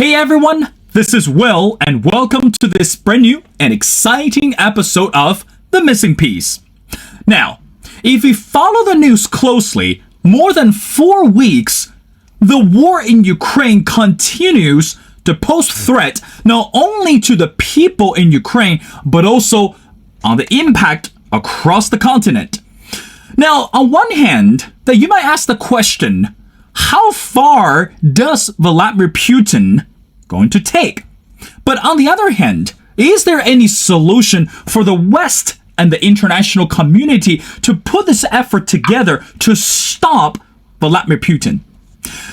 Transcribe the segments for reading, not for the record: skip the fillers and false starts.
Hey everyone, this is Will, and welcome to this brand new and exciting episode of The Missing Piece. Now, if you follow the news closely, more than 4 weeks, the war in Ukraine continues to pose threat not only to the people in Ukraine, but also on the impact across the continent. Now, on one hand, that you might ask the question, how far does Vladimir Putin going to take? But on the other hand, is there any solution for the West and the international community to put this effort together to stop Vladimir Putin?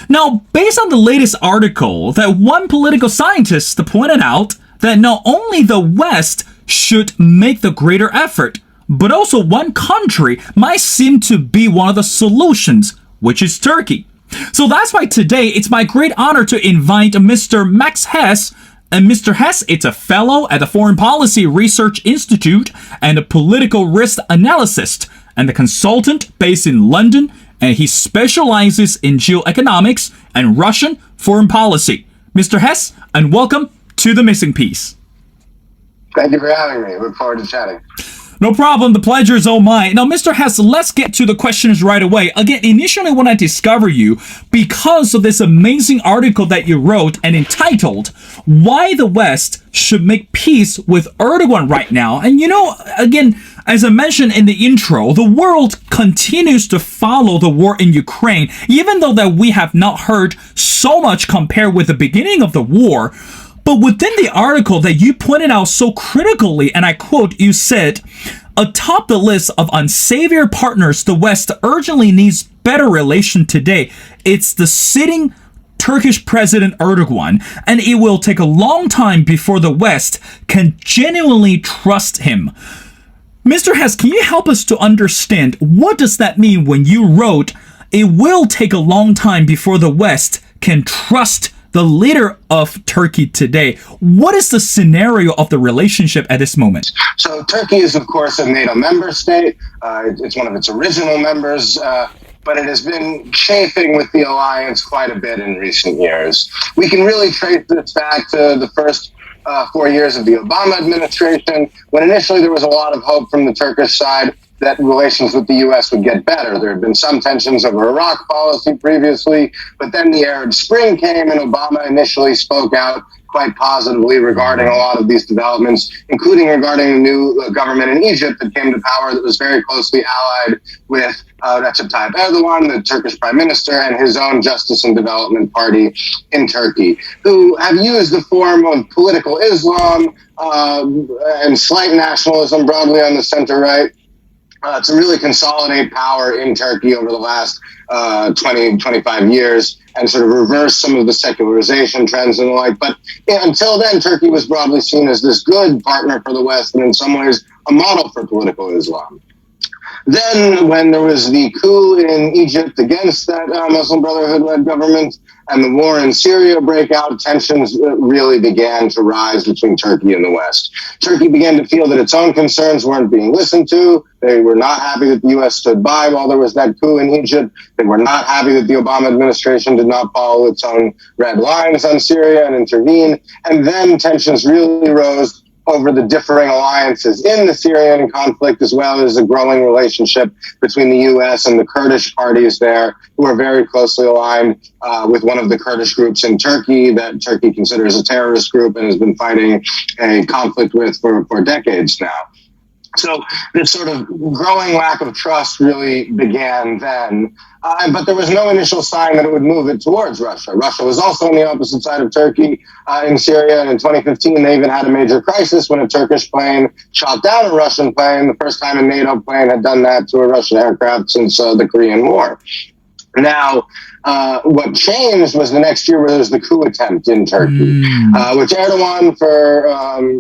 Now, based on the latest article, that one political scientist pointed out that not only the West should make the greater effort, but also one country might seem to be one of the solutions, which is Turkey. So that's why today it's my great honor to invite Mr. Max Hess. And Mr. Hess is a fellow at the Foreign Policy Research Institute and a political risk analyst and a consultant based in London. And he specializes in geoeconomics and Russian foreign policy. Mr. Hess, and welcome to The Missing Piece. Thank you for having me. Look forward to chatting. No problem. The pleasure is all mine. Now, Mr. Hess, let's get to the questions right away. Again, initially when I discovered you, because of this amazing article that you wrote and entitled, Why the West Should Make Peace with Erdogan Right Now. And again, as I mentioned in the intro, the world continues to follow the war in Ukraine, even though that we have not heard so much compared with the beginning of the war. But within the article that you pointed out so critically, and I quote, you said, atop the list of unsavory partners the West urgently needs better relation today, it's the sitting Turkish President Erdogan, and it will take a long time before the West can genuinely trust him. Mr. Hess, can you help us to understand what does that mean when you wrote, it will take a long time before the West can trust the leader of Turkey today? What is the scenario of the relationship at this moment? So Turkey is, of course, a NATO member state. It's one of its original members, but it has been chafing with the alliance quite a bit in recent years. We can really trace this back to the first 4 years of the Obama administration, when initially there was a lot of hope from the Turkish side that relations with the U.S. would get better. There had been some tensions over Iraq policy previously, but then the Arab Spring came and Obama initially spoke out quite positively regarding a lot of these developments, including regarding the new government in Egypt that came to power that was very closely allied with Recep Tayyip Erdogan, the Turkish prime minister, and his own Justice and Development Party in Turkey, who have used the form of political Islam and slight nationalism broadly on the center-right to really consolidate power in Turkey over the last 25 years and sort of reverse some of the secularization trends and the like. But until then, Turkey was broadly seen as this good partner for the West and in some ways a model for political Islam. Then when there was the coup in Egypt against that Muslim Brotherhood-led government and the war in Syria break out, tensions really began to rise between Turkey and the West. Turkey began to feel that its own concerns weren't being listened to. They were not happy that the U.S. stood by while there was that coup in Egypt. They were not happy that the Obama administration did not follow its own red lines on Syria and intervene. And then tensions really rose over the differing alliances in the Syrian conflict, as well as a growing relationship between the U.S. and the Kurdish parties there, who are very closely aligned with one of the Kurdish groups in Turkey that Turkey considers a terrorist group and has been fighting a conflict with for decades now. So this sort of growing lack of trust really began then, but there was no initial sign that it would move it towards Russia. Russia was also on the opposite side of Turkey in Syria, and in 2015 they even had a major crisis when a Turkish plane shot down a Russian plane, the first time a NATO plane had done that to a Russian aircraft since the Korean War. Now, what changed was the next year where there was the coup attempt in Turkey, which Erdogan, for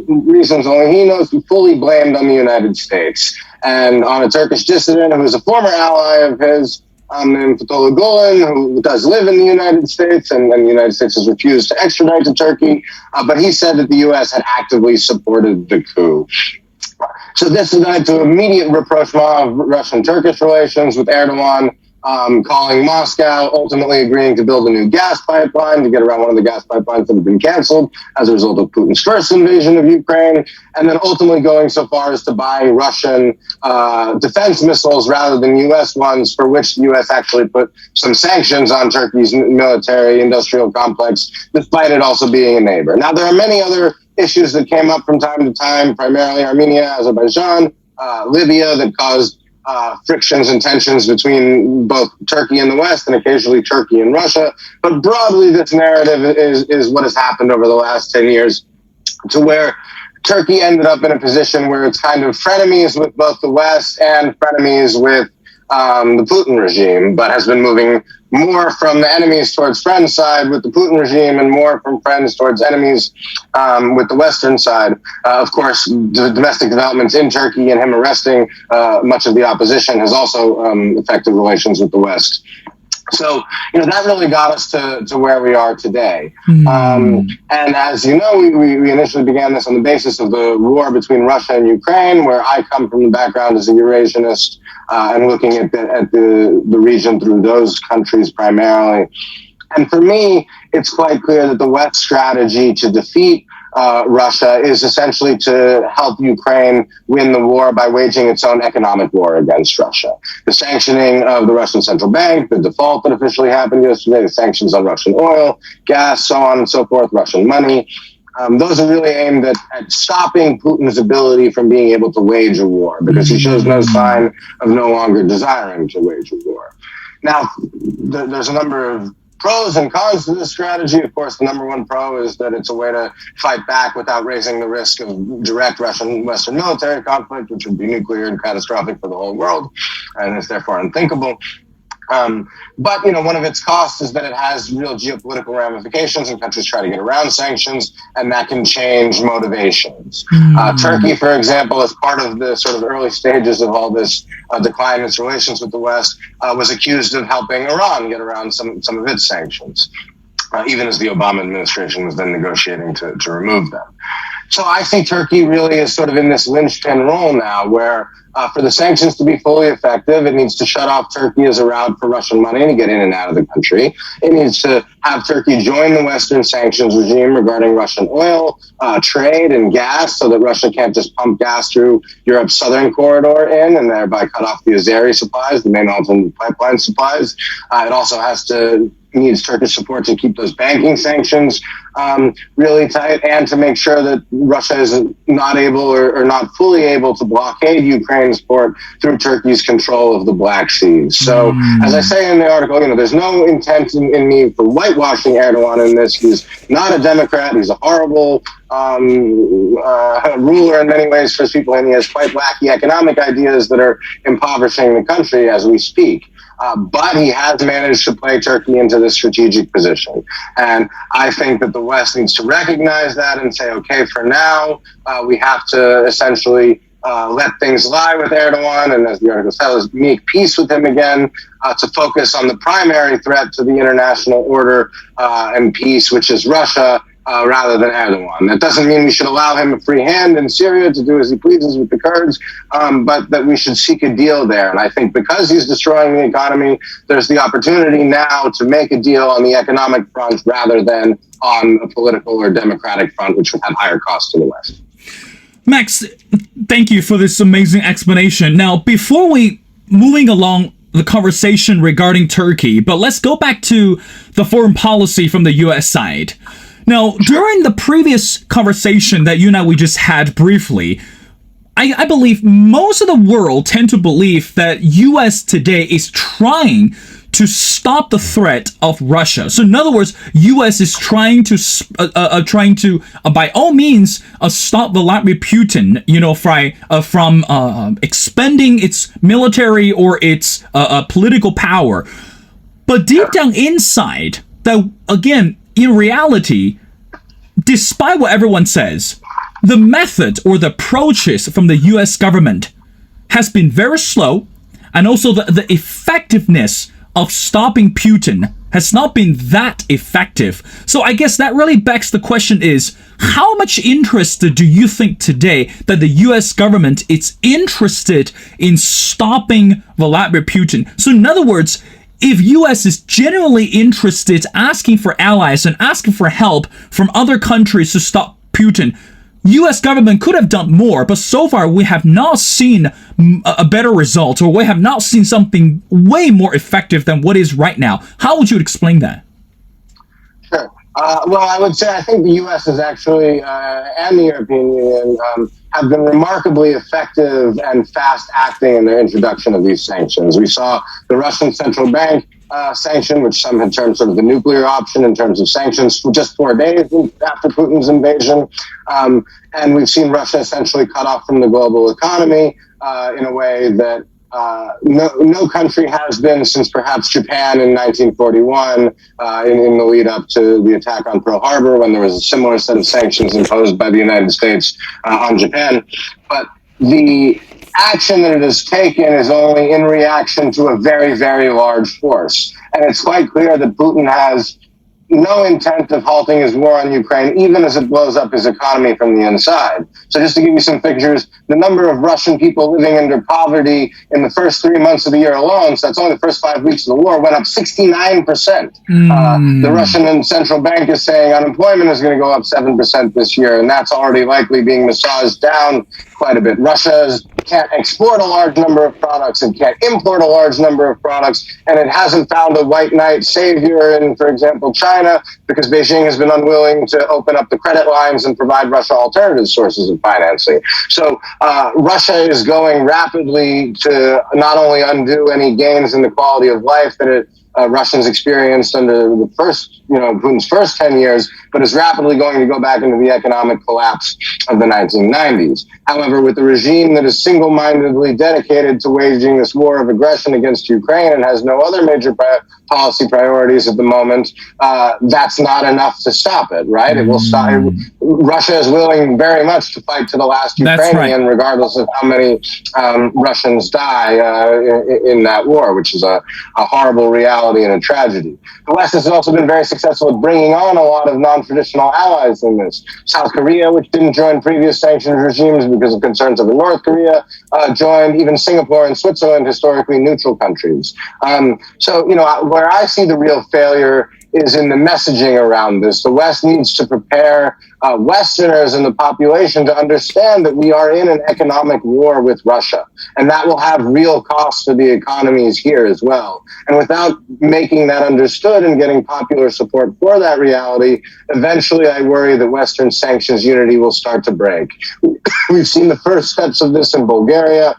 reasons only he knows, fully blamed on the United States and on a Turkish dissident who was a former ally of his, named Fethullah Gulen, who does live in the United States, and the United States has refused to extradite to Turkey, but he said that the U.S. had actively supported the coup. So this led to immediate rapprochement of Russian-Turkish relations, with Erdogan calling Moscow, ultimately agreeing to build a new gas pipeline to get around one of the gas pipelines that have been canceled as a result of Putin's first invasion of Ukraine, and then ultimately going so far as to buy Russian defense missiles rather than U.S. ones, for which the U.S. actually put some sanctions on Turkey's military industrial complex, despite it also being a neighbor. Now, there are many other issues that came up from time to time, primarily Armenia, Azerbaijan, Libya, that caused frictions and tensions between both Turkey and the West and occasionally Turkey and Russia. But broadly, this narrative is what has happened over the last 10 years, to where Turkey ended up in a position where it's kind of frenemies with both the West and frenemies with the Putin regime, but has been moving more from the enemies towards friends side with the Putin regime and more from friends towards enemies with the Western side. Of course, the domestic developments in Turkey and him arresting much of the opposition has also affected relations with the West. So, that really got us to where we are today. And as you know, we initially began this on the basis of the war between Russia and Ukraine, where I come from the background as a Eurasianist and looking at the region through those countries primarily. And for me, it's quite clear that the West's strategy to defeat Russia is essentially to help Ukraine win the war by waging its own economic war against Russia. The sanctioning of the Russian central bank, the default that officially happened yesterday, the sanctions on Russian oil, gas, so on and so forth, Russian money. Those are really aimed at stopping Putin's ability from being able to wage a war, because he shows no sign of no longer desiring to wage a war. Now, there's a number of pros and cons to this strategy. Of course, the number one pro is that it's a way to fight back without raising the risk of direct Russian-Western military conflict, which would be nuclear and catastrophic for the whole world, and is therefore unthinkable. But, one of its costs is that it has real geopolitical ramifications, and countries try to get around sanctions, and that can change motivations. Turkey, for example, as part of the sort of early stages of all this decline in its relations with the West, was accused of helping Iran get around some of its sanctions, even as the Obama administration was then negotiating to remove them. So I think Turkey really is sort of in this linchpin role now, where for the sanctions to be fully effective, it needs to shut off Turkey as a route for Russian money to get in and out of the country. It needs to have Turkey join the Western sanctions regime regarding Russian oil, trade, and gas, so that Russia can't just pump gas through Europe's southern corridor in and thereby cut off the Azeri supplies, the main alternate pipeline supplies. It also needs Turkish support to keep those banking sanctions really tight, and to make sure that Russia is not able or not fully able to blockade Ukraine's port through Turkey's control of the Black Sea. So, as I say in the article, there's no intent in me for whitewashing Erdogan in this. He's not a Democrat. He's a horrible ruler in many ways for his people, and he has quite wacky economic ideas that are impoverishing the country as we speak. But he has managed to play Turkey into this strategic position. And I think that the West needs to recognize that and say, okay, for now, we have to essentially let things lie with Erdogan, and as the article says, make peace with him again, to focus on the primary threat to the international order and peace, which is Russia, rather than Erdogan. That doesn't mean we should allow him a free hand in Syria to do as he pleases with the Kurds, but that we should seek a deal there. And I think because he's destroying the economy, there's the opportunity now to make a deal on the economic front rather than on a political or democratic front, which would have higher costs to the West. Max, thank you for this amazing explanation. Now, before we moving along the conversation regarding Turkey, but let's go back to the foreign policy from the U.S. side. Now, during the previous conversation that you and we just had briefly, I believe most of the world tend to believe that U.S. today is trying to stop the threat of Russia. So in other words, U.S. is trying to by all means stop Vladimir Putin, from expanding its military or its political power. But deep down inside, that again, in reality, despite what everyone says, the method or the approaches from the U.S. government has been very slow, and also the effectiveness of stopping Putin has not been that effective. So I guess that really begs the question is, how much interest do you think today that the US government is interested in stopping Vladimir Putin? So in other words, if US is genuinely interested, asking for allies and asking for help from other countries to stop Putin, US government could have done more, but so far we have not seen a better result, or we have not seen something way more effective than what is right now. How would you explain that? Sure. Well, I would say I think the U.S. is actually, and the European Union, have been remarkably effective and fast acting in their introduction of these sanctions. We saw the Russian central bank sanction, which some had termed sort of the nuclear option in terms of sanctions, for just 4 days after Putin's invasion. And we've seen Russia essentially cut off from the global economy in a way that no country has been since perhaps Japan in 1941, in the lead up to the attack on Pearl Harbor, when there was a similar set of sanctions imposed by the United States on Japan. But the action that it has taken is only in reaction to a very, very large force. And it's quite clear that Putin has no intent of halting his war on Ukraine, even as it blows up his economy from the inside. So just to give you some figures, the number of Russian people living under poverty in the first 3 months of the year alone, so that's only the first 5 weeks of the war, went up 69%. The Russian central bank is saying unemployment is going to go up 7% this year, and that's already likely being massaged down quite a bit. Russia can't export a large number of products and can't import a large number of products, and it hasn't found a white knight savior in, for example, China, because Beijing has been unwilling to open up the credit lines and provide Russia alternative sources of financing. So Russia is going rapidly to not only undo any gains in the quality of life that Russians experienced under the first, Putin's first 10 years, but is rapidly going to go back into the economic collapse of the 1990s. However, with a regime that is single-mindedly dedicated to waging this war of aggression against Ukraine and has no other major policy priorities at the moment, that's not enough to stop it, right? It will stop. Russia is willing very much to fight to the last Ukrainian, regardless of how many Russians die in that war, which is a horrible reality and a tragedy. The West has also been very successful at bringing on a lot of non-traditional allies in this. South Korea, which didn't join previous sanctions regimes because of concerns over North Korea, joined. Even Singapore and Switzerland, historically neutral countries. So, where I see the real failure is in the messaging around this. The West needs to prepare Westerners and the population to understand that we are in an economic war with Russia, and that will have real costs to the economies here as well. And without making that understood and getting popular support for that reality, eventually I worry that Western sanctions unity will start to break. We've seen the first steps of this in Bulgaria,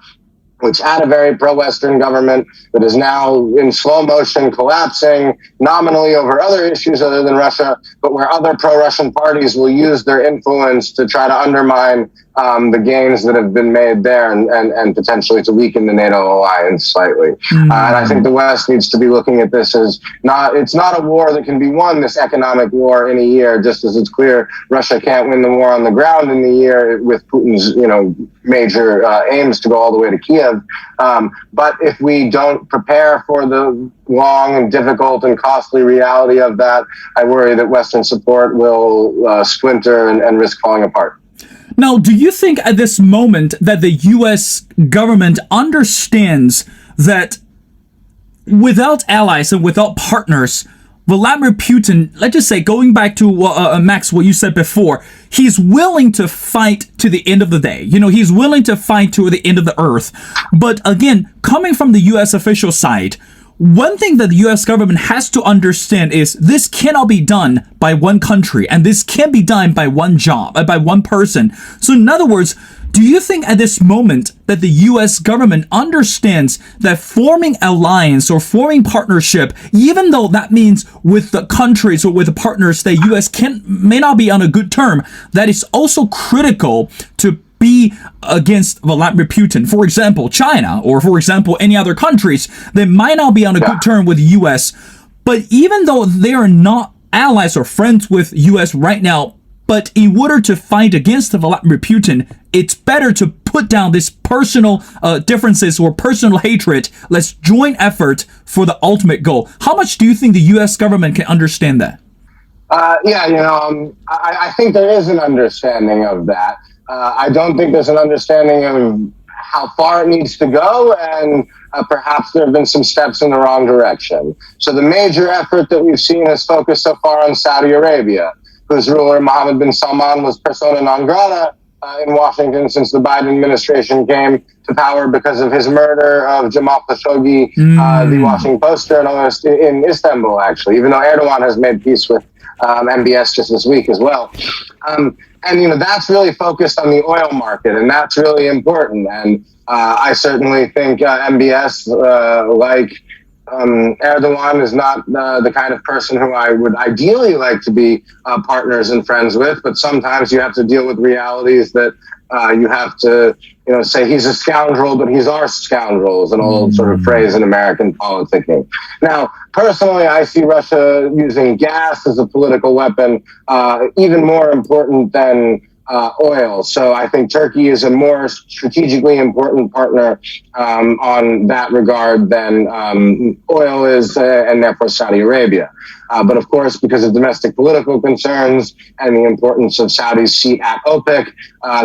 which had a very pro-Western government that is now in slow motion collapsing, nominally over other issues other than Russia, but where other pro-Russian parties will use their influence to try to undermine the gains that have been made there and potentially to weaken the NATO alliance slightly. And I think the West needs to be looking at this as it's not a war that can be won, this economic war, in a year, just as it's clear Russia can't win the war on the ground in the year with Putin's, major aims to go all the way to Kiev. But if we don't prepare for the long and difficult and costly reality of that, I worry that Western support will splinter and risk falling apart. Now, do you think at this moment that the U.S. government understands that without allies and without partners, Vladimir Putin, let's just say, going back to Max, what you said before, he's willing to fight to the end of the day. He's willing to fight to the end of the earth. But again, coming from the U.S. official side, one thing that the U.S. government has to understand is this cannot be done by one country, and this can't be done by one job, by one person. So in other words, do you think at this moment that the U.S. government understands that forming alliance or forming partnership, even though that means with the countries or with the partners that U.S. may not be on a good term, that is also critical to be against Vladimir Putin? For example, China, or for example, any other countries that might not be on a good term with the U.S., but even though they are not allies or friends with U.S. right now, but in order to fight against Vladimir Putin, it's better to put down this personal differences or personal hatred. Let's join effort for the ultimate goal. How much do you think the U.S. government can understand that? I think there is an understanding of that. I don't think there's an understanding of how far it needs to go, and perhaps there have been some steps in the wrong direction. So the major effort that we've seen is focused so far on Saudi Arabia, whose ruler, Mohammed bin Salman, was persona non grata in Washington since the Biden administration came to power because of his murder of Jamal Khashoggi, the Washington Post journalist in Istanbul, actually, even though Erdogan has made peace with MBS just this week as well. And that's really focused on the oil market, and that's really important. And I certainly think MBS, like Erdogan, is not the kind of person who I would ideally like to be partners and friends with. But sometimes you have to deal with realities that you have to, say he's a scoundrel, but he's our scoundrel, is an old sort of phrase in American politicking. Now, personally, I see Russia using gas as a political weapon even more important than oil. So I think Turkey is a more strategically important partner on that regard than oil is, and therefore Saudi Arabia. But of course, because of domestic political concerns and the importance of Saudi's seat at OPEC,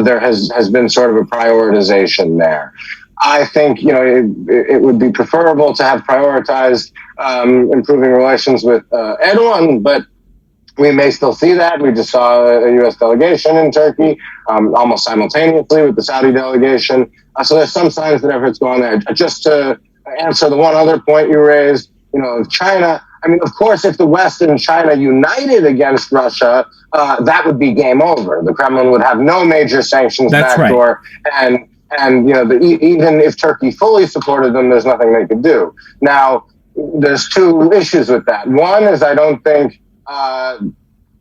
there has been sort of a prioritization there. I think, it would be preferable to have prioritized improving relations with Erdogan, but we may still see that. We just saw a U.S. delegation in Turkey almost simultaneously with the Saudi delegation. So there's some signs that efforts go on there. Just to answer the one other point you raised, China. I mean, of course, if the West and China united against Russia, that would be game over. The Kremlin would have no major sanctions backdoor, and even if Turkey fully supported them, there's nothing they could do. Now, there's two issues with that. One is I don't think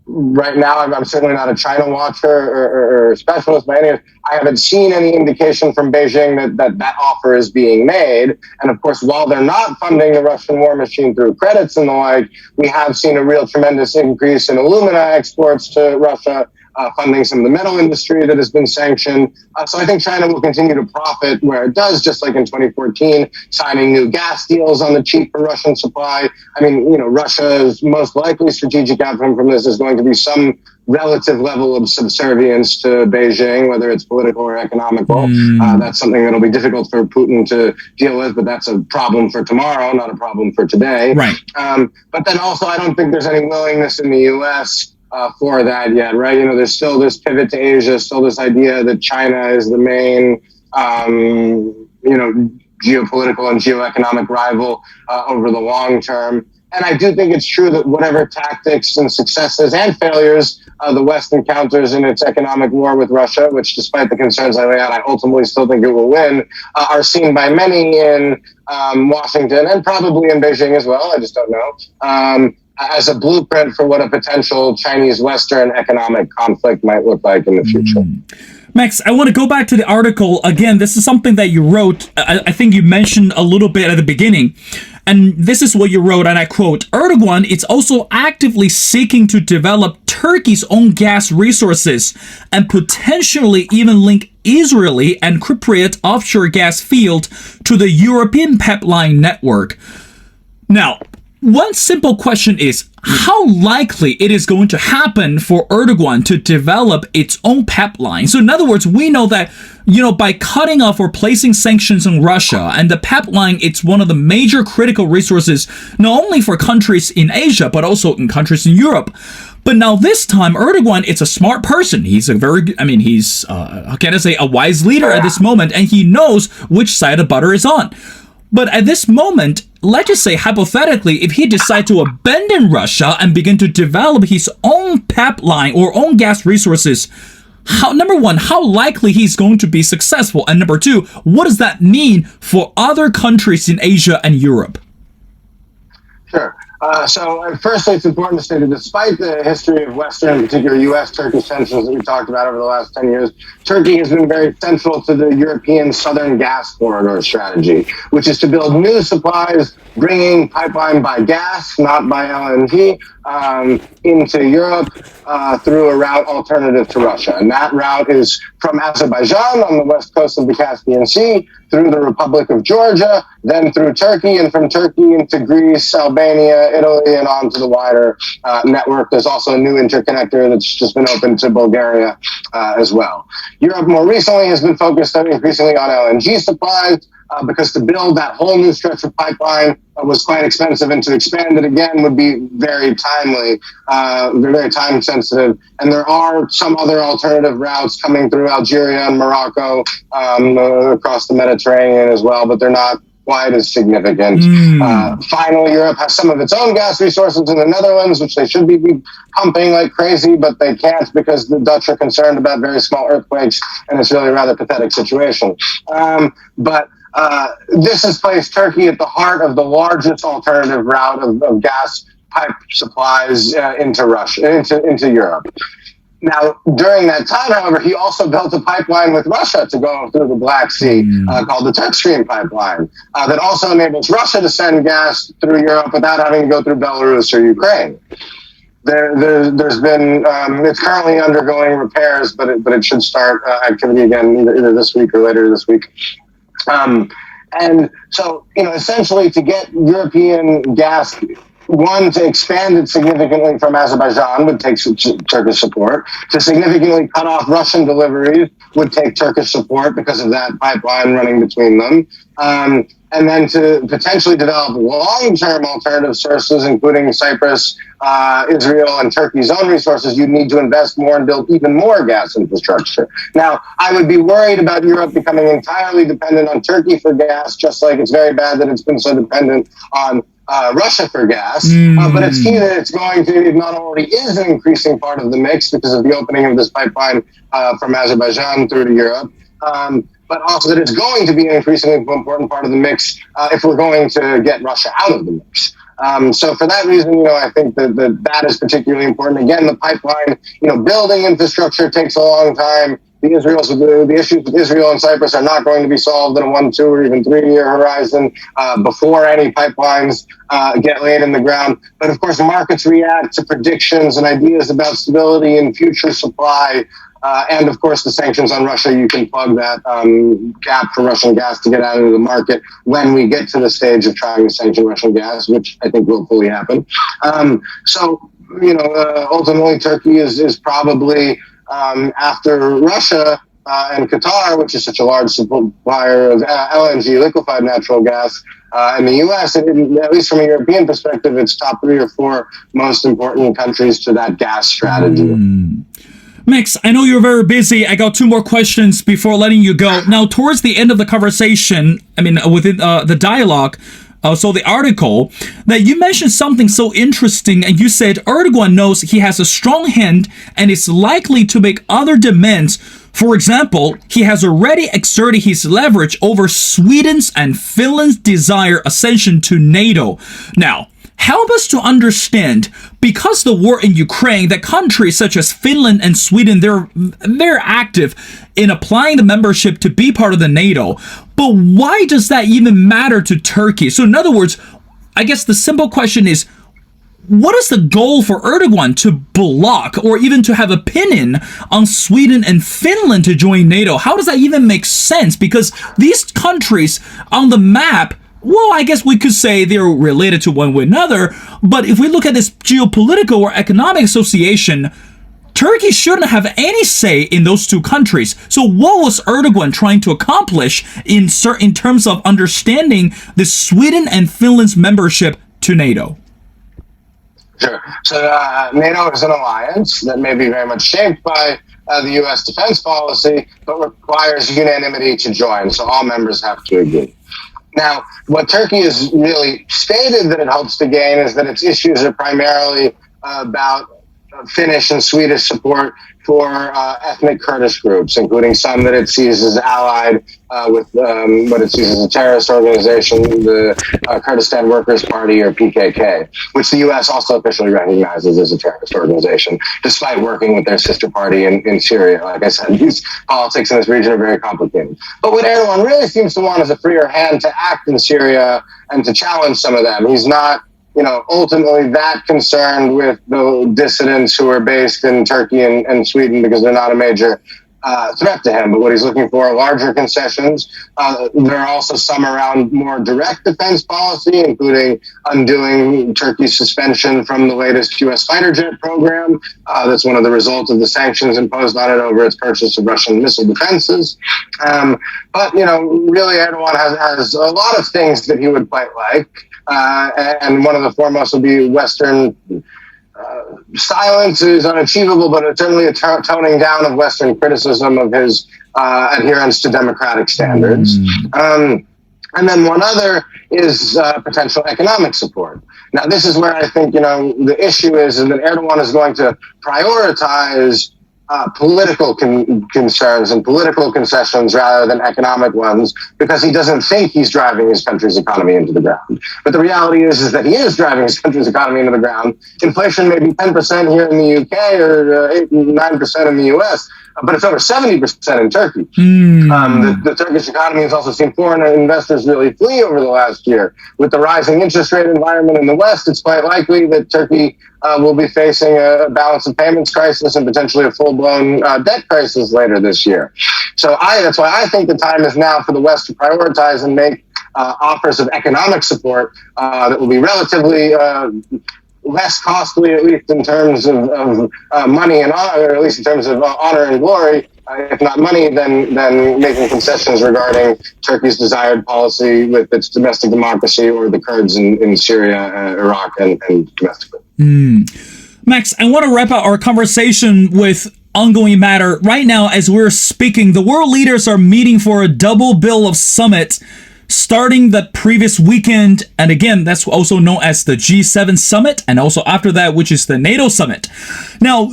right now, I'm certainly not a China watcher or specialist by any means. I haven't seen any indication from Beijing that offer is being made. And of course, while they're not funding the Russian war machine through credits and the like, we have seen a real tremendous increase in alumina exports to Russia, funding some of the metal industry that has been sanctioned. So I think China will continue to profit where it does, just like in 2014, signing new gas deals on the cheap for Russian supply. I mean, Russia's most likely strategic outcome from this is going to be some relative level of subservience to Beijing, whether it's political or economical. That's something that'll be difficult for Putin to deal with, but that's a problem for tomorrow, not a problem for today. Right. But then also, I don't think there's any willingness in the U.S. For that yet, right? There's still this pivot to Asia, still this idea that China is the main, geopolitical and geoeconomic rival over the long term. And I do think it's true that whatever tactics and successes and failures the West encounters in its economic war with Russia, which despite the concerns I lay out, I ultimately still think it will win, are seen by many in Washington and probably in Beijing as well. I just don't know. As a blueprint for what a potential Chinese-Western economic conflict might look like in the future. Max, I want to go back to the article. Again, this is something that you wrote. I think you mentioned a little bit at the beginning. And this is what you wrote, and I quote, Erdogan is also actively seeking to develop Turkey's own gas resources and potentially even link Israeli and Cypriot offshore gas field to the European pipeline network. Now, one simple question is, how likely it is going to happen for Erdogan to develop its own pipeline? So in other words, we know that, by cutting off or placing sanctions on Russia, and the pipeline, it's one of the major critical resources, not only for countries in Asia, but also in countries in Europe. But now this time, Erdogan, it's a smart person. He's a how can I say, a wise leader at this moment, and he knows which side of butter is on. But at this moment, let's just say hypothetically, if he decides to abandon Russia and begin to develop his own pipeline or own gas resources, number one, how likely he's going to be successful? And number two, what does that mean for other countries in Asia and Europe? Sure. So firstly, it's important to say that despite the history of Western, in particular U.S.-Turkish tensions that we talked about over the last 10 years, Turkey has been very central to the European Southern Gas Corridor strategy, which is to build new supplies, bringing pipeline by gas, not by LNG, into Europe through a route alternative to Russia. And that route is from Azerbaijan on the west coast of the Caspian Sea, through the Republic of Georgia, then through Turkey, and from Turkey into Greece, Albania, Italy, and on to the wider network. There's also a new interconnector that's just been opened to Bulgaria as well. Europe more recently has been focused increasingly on LNG supplies, because to build that whole new stretch of pipeline was quite expensive, and to expand it again would be very timely, very time sensitive. And there are some other alternative routes coming through Algeria and Morocco, across the Mediterranean as well, but they're not quite as significant. Finally, Europe has some of its own gas resources in the Netherlands, which they should be pumping like crazy, but they can't because the Dutch are concerned about very small earthquakes, and it's really a rather pathetic situation. But this has placed Turkey at the heart of the largest alternative route of gas pipe supplies into Russia, into Europe. Now, during that time, however, he also built a pipeline with Russia to go through the Black Sea, called the Turk Stream pipeline, that also enables Russia to send gas through Europe without having to go through Belarus or Ukraine. There's been, it's currently undergoing repairs, but it should start activity again either this week or later this week. And so, essentially to get European gas, one, to expand it significantly from Azerbaijan would take Turkish support. To significantly cut off Russian deliveries would take Turkish support because of that pipeline running between them. And then to potentially develop long-term alternative sources, including Cyprus, Israel, and Turkey's own resources, you'd need to invest more and build even more gas infrastructure. Now, I would be worried about Europe becoming entirely dependent on Turkey for gas, just like it's very bad that it's been so dependent on Russia for gas. But it's key that it's going to, it not already is an increasing part of the mix because of the opening of this pipeline from Azerbaijan through to Europe. But also that it's going to be an increasingly important part of the mix if we're going to get Russia out of the mix. So for that reason, I think that is particularly important. Again, the pipeline, building infrastructure takes a long time. The issues with Israel and Cyprus are not going to be solved in a 1, 2, or even 3-year horizon before any pipelines get laid in the ground. But of course, markets react to predictions and ideas about stability and future supply. And of course, the sanctions on Russia, you can plug that gap for Russian gas to get out into the market when we get to the stage of trying to sanction Russian gas, which I think will fully happen. Ultimately, Turkey is probably, after Russia and Qatar, which is such a large supplier of LNG, liquefied natural gas, in the U.S., at least from a European perspective, it's top 3 or 4 most important countries to that gas strategy. Max, I know you're very busy. I got 2 more questions before letting you go. Now, towards the end of the conversation, within the dialogue, so the article, that you mentioned something so interesting, and you said Erdogan knows he has a strong hand and is likely to make other demands. For example, he has already exerted his leverage over Sweden's and Finland's desired ascension to NATO. Now, help us to understand, because the war in Ukraine, that countries such as Finland and Sweden, they're active in applying the membership to be part of the NATO. But why does that even matter to Turkey? So in other words, I guess the simple question is, what is the goal for Erdogan to block or even to have opinion on Sweden and Finland to join NATO? How does that even make sense? Because these countries on the map, well, I guess we could say they're related to one with another, but if we look at this geopolitical or economic association, Turkey shouldn't have any say in those 2 countries. So what was Erdogan trying to accomplish in terms of understanding the Sweden and Finland's membership to NATO? Sure. So NATO is an alliance that may be very much shaped by the U.S. defense policy, but requires unanimity to join. So all members have to agree. Now, what Turkey has really stated that it hopes to gain is that its issues are primarily about Finnish and Swedish support for ethnic Kurdish groups, including some that it sees as allied with what it sees as a terrorist organization, the Kurdistan Workers' Party, or PKK, which the U.S. also officially recognizes as a terrorist organization, despite working with their sister party in Syria. Like I said, these politics in this region are very complicated. But what Erdogan really seems to want is a freer hand to act in Syria and to challenge some of them. He's not ultimately that concerned with the dissidents who are based in Turkey and Sweden, because they're not a major threat to him, but what he's looking for are larger concessions. There are also some around more direct defense policy, including undoing Turkey's suspension from the latest U.S. fighter jet program. That's one of the results of the sanctions imposed on it over its purchase of Russian missile defenses. But, really Erdogan has a lot of things that he would quite like. And one of the foremost would be Western silence is unachievable, but it's certainly a toning down of Western criticism of his adherence to democratic standards. And then one other is potential economic support. Now, this is where I think, the issue is that Erdogan is going to prioritize political concerns and political concessions rather than economic ones, because he doesn't think he's driving his country's economy into the ground. But the reality is that he is driving his country's economy into the ground. Inflation may be 10% here in the UK or 8, 9% in the US, but it's over 70% in Turkey. The Turkish economy has also seen foreign investors really flee over the last year. With the rising interest rate environment in the West, it's quite likely that Turkey will be facing a balance of payments crisis and potentially a full-blown debt crisis later this year. So that's why I think the time is now for the West to prioritize and make offers of economic support that will be relatively less costly, at least in terms of money and honor, or at least in terms of honor and glory, if not money, then making concessions regarding Turkey's desired policy with its domestic democracy or the Kurds in Syria, Iraq, and domestically. Max, I want to wrap up our conversation with ongoing matter. Right now, as we're speaking, the world leaders are meeting for a double bill of summit starting the previous weekend, and again, that's also known as the G7 summit, and also after that, which is the NATO summit. Now,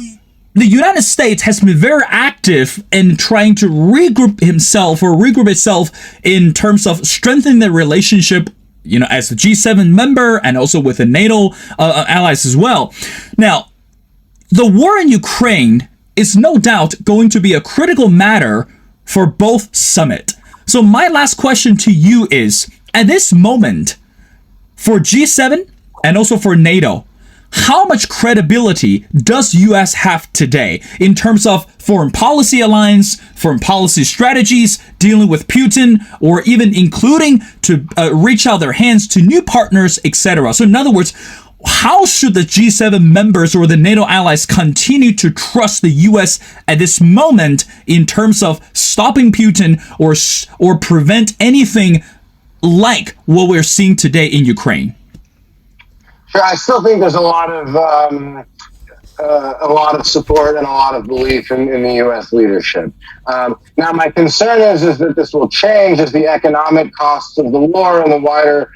the United States has been very active in trying to regroup itself in terms of strengthening the relationship, as the G7 member and also with the NATO allies as well. Now, the war in Ukraine is no doubt going to be a critical matter for both summits. So my last question to you is, at this moment, for G7 and also for NATO, how much credibility does U.S. have today in terms of foreign policy alliance, foreign policy strategies, dealing with Putin, or even including to reach out their hands to new partners, etc.? So in other words, how should the G7 members or the NATO allies continue to trust the U.S. at this moment in terms of stopping Putin or prevent anything like what we're seeing today in Ukraine? Sure, I still think there's a lot of support and a lot of belief in the U.S. leadership. Now, my concern is that this will change as the economic costs of the war and the wider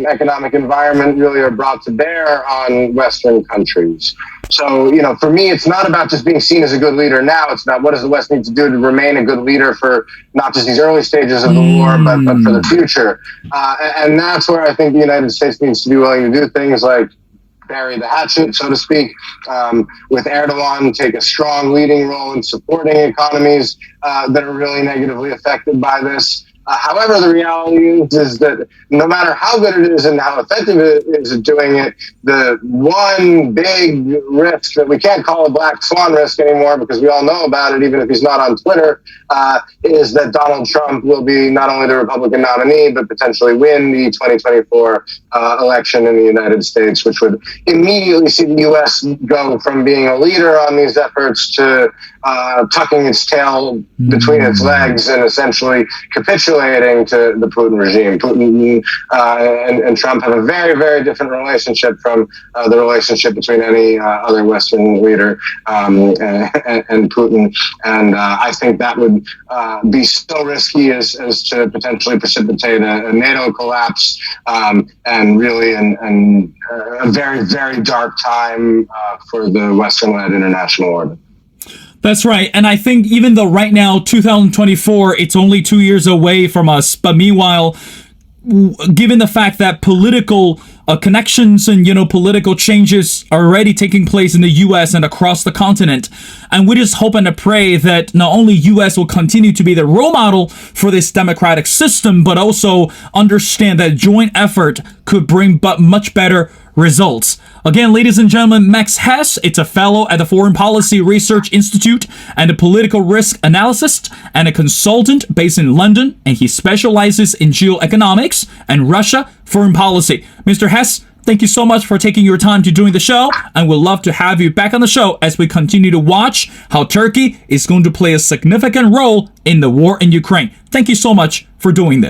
economic environment really are brought to bear on Western countries. So, for me, it's not about just being seen as a good leader now. It's about what does the West need to do to remain a good leader for not just these early stages of the war, but for the future. And that's where I think the United States needs to be willing to do things like bury the hatchet, so to speak, with Erdogan, take a strong leading role in supporting economies that are really negatively affected by this. However, the reality is that no matter how good it is and how effective it is at doing it, the one big risk that we can't call a black swan risk anymore because we all know about it, even if he's not on Twitter, is that Donald Trump will be not only the Republican nominee, but potentially win the 2024 election in the United States, which would immediately see the U.S. go from being a leader on these efforts to tucking its tail between its legs and essentially capitulating to the Putin regime. Putin and Trump have a very, very different relationship from the relationship between any other Western leader and Putin. And I think that would be so risky as to potentially precipitate a NATO collapse and really a very, very dark time for the Western-led international order. That's right. And I think even though right now, 2024, it's only 2 years away from us, but meanwhile, given the fact that political connections and, political changes are already taking place in the U.S. and across the continent, and we just hope and pray that not only U.S. will continue to be the role model for this democratic system, but also understand that joint effort could bring much better results. Again, ladies and gentlemen, Max Hess, it's a fellow at the Foreign Policy Research Institute and a political risk analyst and a consultant based in London, and he specializes in geoeconomics and Russia foreign policy. Mr. Hess, thank you so much for taking your time to doing the show, and we'd love to have you back on the show as we continue to watch how Turkey is going to play a significant role in the war in Ukraine. Thank you so much for doing this.